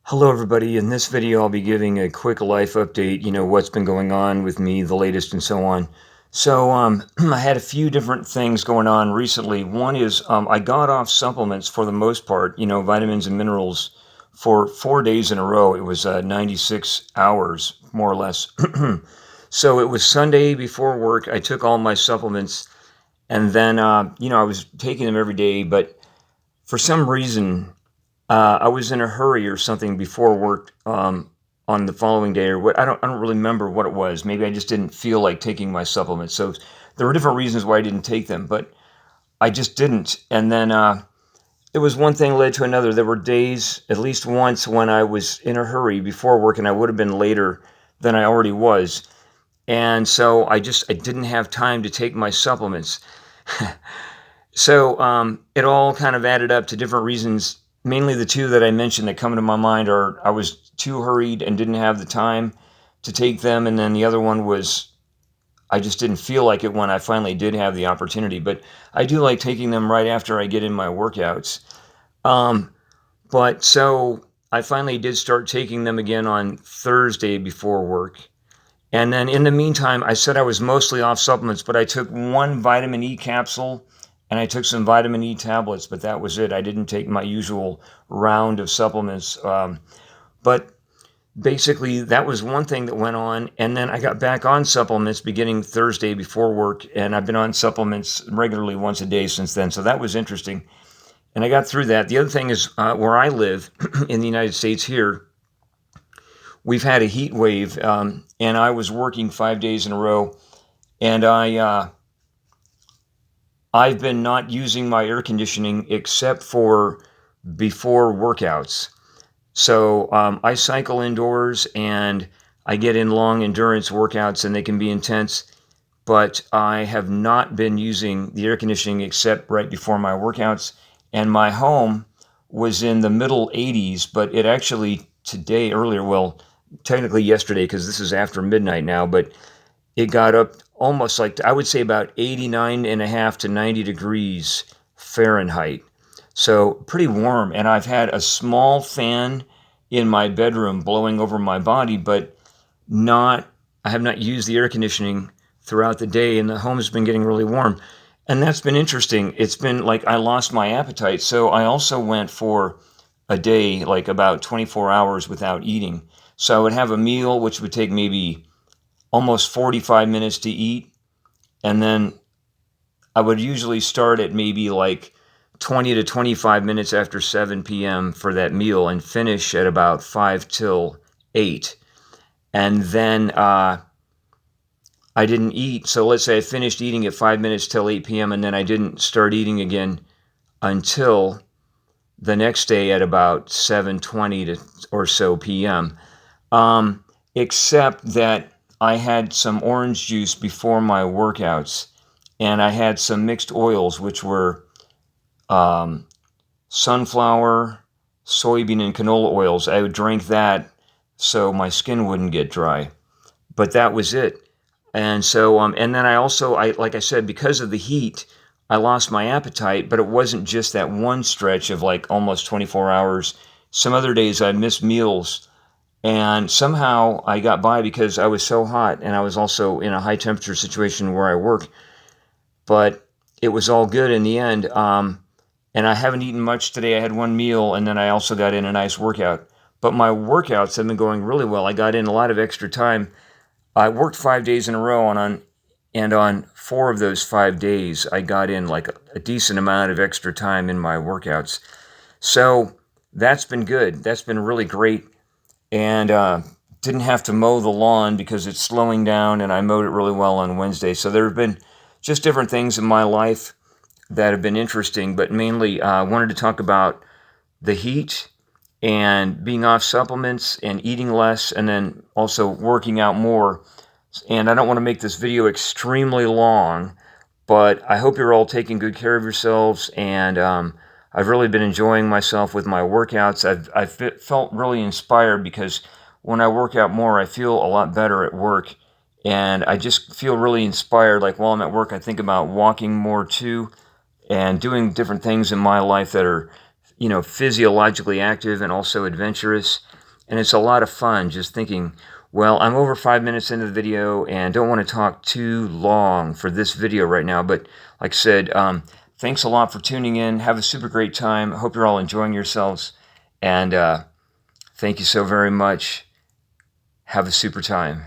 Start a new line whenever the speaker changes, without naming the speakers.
Hello, everybody. In this video, I'll be giving a quick life update, what's been going on with me, the latest, and so on. So, I had a few different things going on recently. One is I got off supplements for the most part, vitamins and minerals for 4 days in a row. It was 96 hours, more or less. So it was Sunday before work. I took all my supplements, and then, I was taking them every day, but for some reason, I was in a hurry or something before work on the following day, or what. I don't really remember what it was. Maybe I just didn't feel like taking my supplements. So there were different reasons why I didn't take them, but I just didn't. And then it was one thing led to another. There were days, at least once, when I was in a hurry before work, and I would have been later than I already was. And so I didn't have time to take my supplements. So it all kind of added up to different reasons. Mainly the two that I mentioned that come to my mind are I was too hurried and didn't have the time to take them. And then the other one was I just didn't feel like it when I finally did have the opportunity. But I do like taking them right after I get in my workouts. Um, but so I finally did start taking them again on Thursday before work. And then in the meantime, I said I was mostly off supplements, but I took one vitamin E capsule and I took some vitamin E tablets, but that was it. I didn't take my usual round of supplements. But basically, that was one thing that went on. And then I got back on supplements beginning Thursday before work, and I've been on supplements regularly once a day since then. So that was interesting. And I got through that. The other thing is where I live in the United States here, we've had a heat wave, and I was working 5 days in a row, and I've been not using my air conditioning except for before workouts. So I cycle indoors and I get in long endurance workouts, and they can be intense, but I have not been using the air conditioning except right before my workouts. And my home was in the middle 80s, but it actually today, earlier, well, technically yesterday, because this is after midnight now, but it got up almost like, I would say, about 89 and a half to 90 degrees Fahrenheit. So pretty warm. And I've had a small fan in my bedroom blowing over my body, but I have not used the air conditioning throughout the day, and the home has been getting really warm. And that's been interesting. It's been like I lost my appetite. So I also went for a day, like about 24 hours without eating. So I would have a meal, which would take maybe almost 45 minutes to eat. And then I would usually start at maybe like 20 to 25 minutes after 7 p.m. for that meal and finish at about 5 till 8. And then I didn't eat. So let's say I finished eating at 5 minutes till 8 p.m. and then I didn't start eating again until the next day at about 7:20 or so p.m. Except that I had some orange juice before my workouts, and I had some mixed oils, which were sunflower, soybean, and canola oils. I would drink that so my skin wouldn't get dry. But that was it. And so, and then like I said, because of the heat, I lost my appetite, but it wasn't just that one stretch of like almost 24 hours. Some other days I missed meals, and somehow I got by because I was so hot, and I was also in a high temperature situation where I work. But it was all good in the end. And I haven't eaten much today. I had one meal, and then I also got in a nice workout. But my workouts have been going really well. I got in a lot of extra time. I worked 5 days in a row, and on 4 of those 5 days, I got in like a decent amount of extra time in my workouts. So that's been good. That's been really great. And didn't have to mow the lawn because it's slowing down, and I mowed it really well on Wednesday. So there have been just different things in my life that have been interesting, but mainly I wanted to talk about the heat and being off supplements and eating less, and then also working out more. And I don't want to make this video extremely long, but I hope you're all taking good care of yourselves, and I've really been enjoying myself with my workouts. I've felt really inspired because when I work out more, I feel a lot better at work, and I just feel really inspired. Like while I'm at work, I think about walking more too, and doing different things in my life that are, physiologically active and also adventurous. And it's a lot of fun just thinking, well, I'm over 5 minutes into the video and don't want to talk too long for this video right now. But like I said, thanks a lot for tuning in. Have a super great time. I hope you're all enjoying yourselves. And thank you so very much. Have a super time.